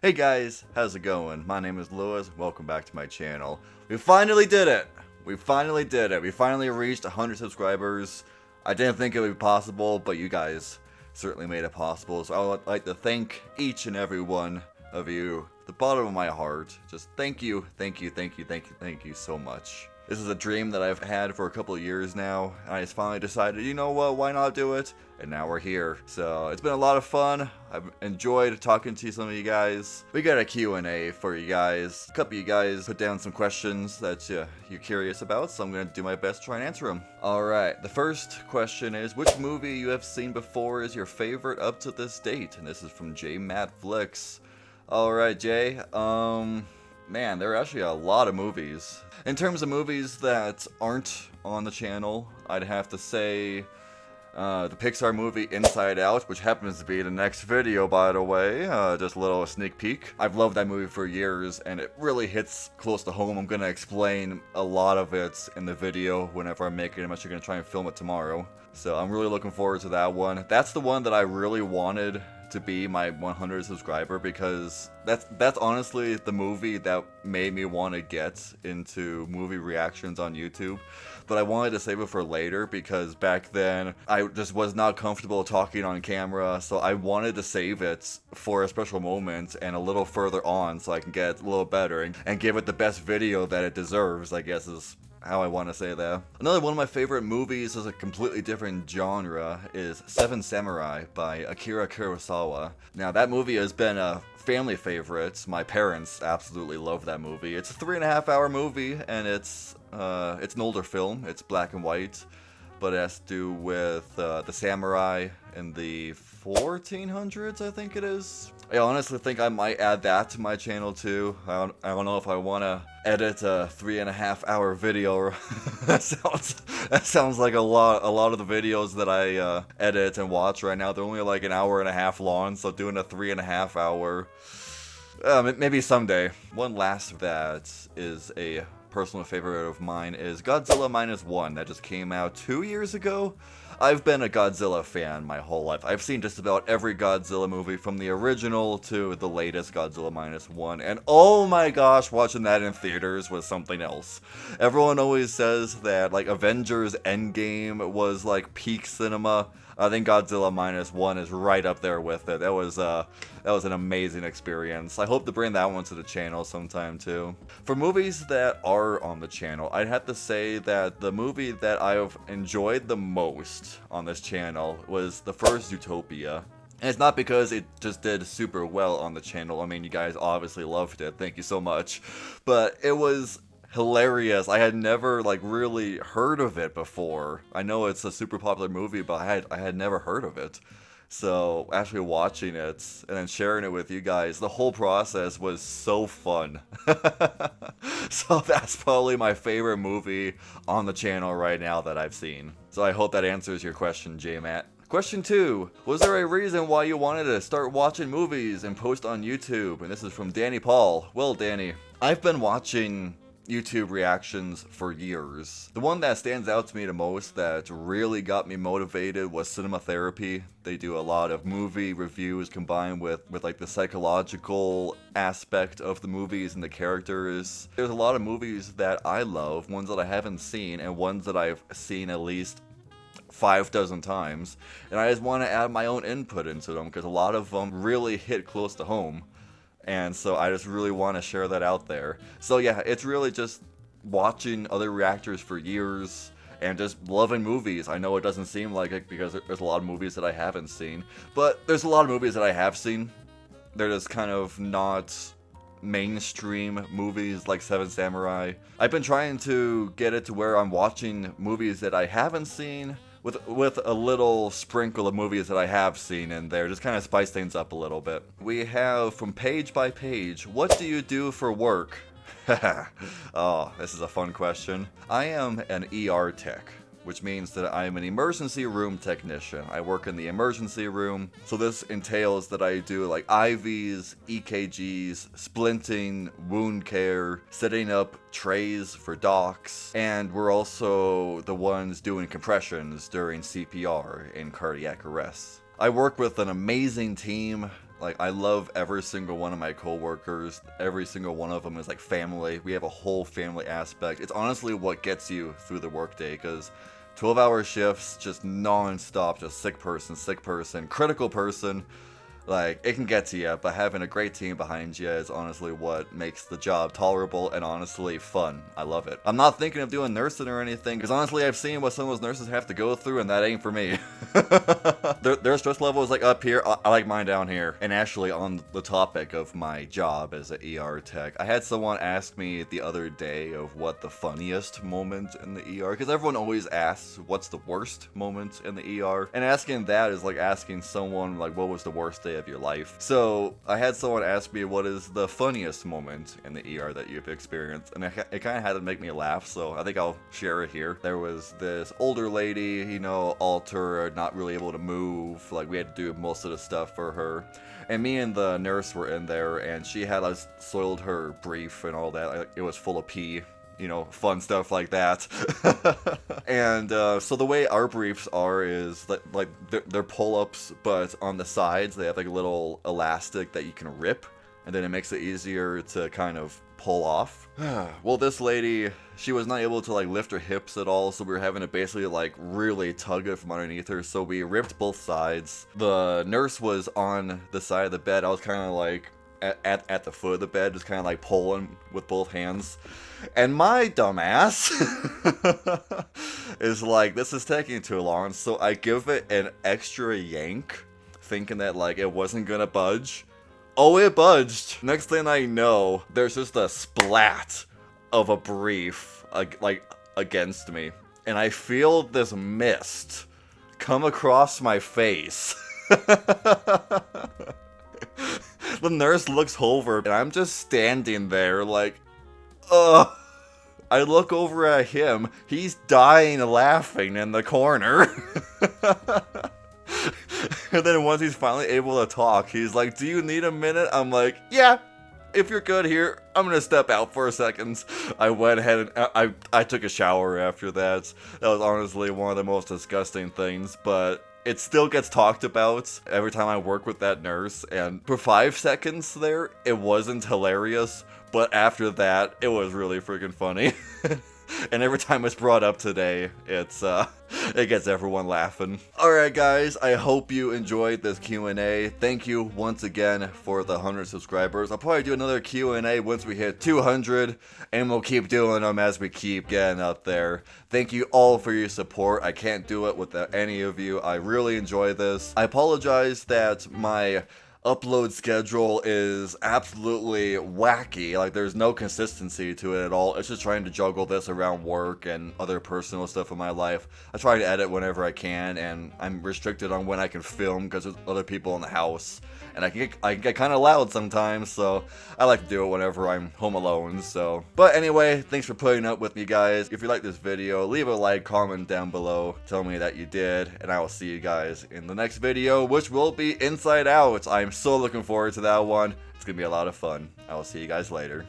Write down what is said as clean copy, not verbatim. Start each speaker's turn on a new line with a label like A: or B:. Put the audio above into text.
A: Hey guys, how's it going? My name is Lewis. Welcome back to my channel. We finally did it! We finally did it. We finally reached 100 subscribers. I didn't think it would be possible, but you guys certainly made it possible. So I would like to thank each and every one of you, the bottom of my heart. Just thank you, thank you, thank you, thank you, thank you so much. This is a dream that I've had for a couple of years now, and I just finally decided, you know what, why not do it? And now we're here. So it's been a lot of fun. I've enjoyed talking to some of you guys. We got a Q&A for you guys. A couple of you guys put down some questions that you're curious about, so I'm going to do my best to try and answer them. Alright, the first question is, which movie you have seen before is your favorite up to this date? And this is from J Matt Flicks. Alright, Jay, man, there are actually a lot of movies. In terms of movies that aren't on the channel, I'd have to say the Pixar movie Inside Out, which happens to be the next video, by the way. Just a little sneak peek. I've loved that movie for years, and it really hits close to home. I'm going to explain a lot of it in the video whenever I make it. I'm actually going to try and film it tomorrow. So I'm really looking forward to that one. That's the one that I really wanted to be my 100 subscriber, because that's honestly the movie that made me want to get into movie reactions on YouTube. But I wanted to save it for later because back then I just was not comfortable talking on camera, so I wanted to save it for a special moment and a little further on so I can get a little better and give it the best video that it deserves, I guess is how I want to say that. Another one of my favorite movies is a completely different genre is Seven Samurai by Akira Kurosawa. Now that movie has been a family favorite. My parents absolutely love that movie. It's a 3.5-hour movie, and it's an older film. It's black and white, but it has to do with the samurai in the 1400s, I think it is. I honestly think I might add that to my channel too. I don't know if I want to edit a 3.5-hour video. that sounds like a lot of the videos that I edit and watch right now. They're only like an hour and a half long, so doing a 3.5-hour, maybe someday. One last that is a personal favorite of mine is Godzilla Minus One that just came out 2 years ago. I've been a Godzilla fan my whole life. I've seen just about every Godzilla movie from the original to the latest Godzilla Minus One, and oh my gosh, watching that in theaters was something else. Everyone always says that like Avengers Endgame was like peak cinema. I think Godzilla Minus One is right up there with it. That was an amazing experience. I hope to bring that one to the channel sometime too. For movies that are on the channel, I'd have to say that the movie that I've enjoyed the most on this channel was the first Zootopia. And it's not because it just did super well on the channel. I mean, you guys obviously loved it. Thank you so much. But it was hilarious. I had never like really heard of it before. I know it's a super popular movie, but I had never heard of it. So actually watching it and then sharing it with you guys, the whole process was so fun. So that's probably my favorite movie on the channel right now that I've seen. So I hope that answers your question, J-Matt. Question 2. Was there a reason why you wanted to start watching movies and post on YouTube? And this is from Danny Paul. Well, Danny, I've been watching YouTube reactions for years. The one that stands out to me the most that really got me motivated was Cinema Therapy. They do a lot of movie reviews combined with like the psychological aspect of the movies and the characters. There's a lot of movies that I love, ones that I haven't seen and ones that I've seen at least 5 dozen times, and I just want to add my own input into them because a lot of them really hit close to home. And so I just really want to share that out there. So yeah, it's really just watching other reactors for years and just loving movies. I know it doesn't seem like it because there's a lot of movies that I haven't seen, but there's a lot of movies that I have seen. They're just kind of not mainstream movies like Seven Samurai. I've been trying to get it to where I'm watching movies that I haven't seen with a little sprinkle of movies that I have seen in there, just kind of spice things up a little bit. We have from Page by Page, what do you do for work? Oh, this is a fun question. I am an ER tech, which means that I am an emergency room technician. I work in the emergency room, so this entails that I do like IVs, EKGs, splinting, wound care, setting up trays for docs, and we're also the ones doing compressions during CPR in cardiac arrest. I work with an amazing team. Like, I love every single one of my coworkers. Every single one of them is like family. We have a whole family aspect. It's honestly what gets you through the workday, because 12-hour shifts, just non-stop, just sick person, critical person. Like, it can get to you, but having a great team behind you is honestly what makes the job tolerable and honestly fun. I love it. I'm not thinking of doing nursing or anything, because honestly, I've seen what some of those nurses have to go through, and that ain't for me. Their stress level is like up here. I like mine down here. And actually, on the topic of my job as an ER tech, I had someone ask me the other day of what the funniest moment in the ER, because everyone always asks what's the worst moment in the ER, and asking that is like asking someone like what was the worst day of your life. So I had someone ask me what is the funniest moment in the ER that you've experienced, and it kind of had to make me laugh, so I think I'll share it here. There was this older lady, you know, alter, not really able to move, like we had to do most of the stuff for her, and me and the nurse were in there, and she had us soiled her brief and all that. It was full of pee, you know, fun stuff like that. And so the way our briefs are is that, like, they're pull-ups, but on the sides they have like a little elastic that you can rip, and then it makes it easier to kind of pull off. Well, this lady, she was not able to like lift her hips at all, so we were having to basically like really tug it from underneath her, so we ripped both sides. The nurse was on the side of the bed. I was kind of like at the foot of the bed, just kind of like pulling with both hands. And my dumbass is like, this is taking too long, so I give it an extra yank, thinking that like it wasn't gonna budge. Oh, it budged! Next thing I know, there's just a splat of a brief like against me, and I feel this mist come across my face. The nurse looks over, and I'm just standing there like, ugh. I look over at him, he's dying laughing in the corner. And then once he's finally able to talk, he's like, do you need a minute? I'm like, yeah, if you're good here, I'm gonna step out for a second. I went ahead and I took a shower after that. That was honestly one of the most disgusting things, but it still gets talked about every time I work with that nurse, and for 5 seconds there, it wasn't hilarious, but after that, it was really freaking funny. And every time it's brought up today, it gets everyone laughing. Alright guys, I hope you enjoyed this Q&A. Thank you once again for the 100 subscribers. I'll probably do another Q&A once we hit 200, and we'll keep doing them as we keep getting up there. Thank you all for your support. I can't do it without any of you. I really enjoy this. I apologize that my upload schedule is absolutely wacky. Like, there's no consistency to it at all. It's just trying to juggle this around work and other personal stuff in my life. I try to edit whenever I can, and I'm restricted on when I can film because there's other people in the house, and I can get kind of loud sometimes, so I like to do it whenever I'm home alone. So, but anyway, thanks for putting up with me, guys. If you like this video, leave a like, comment down below, tell me that you did, and I will see you guys in the next video, which will be Inside Out. I'm so looking forward to that one. It's gonna be a lot of fun. I will see you guys later.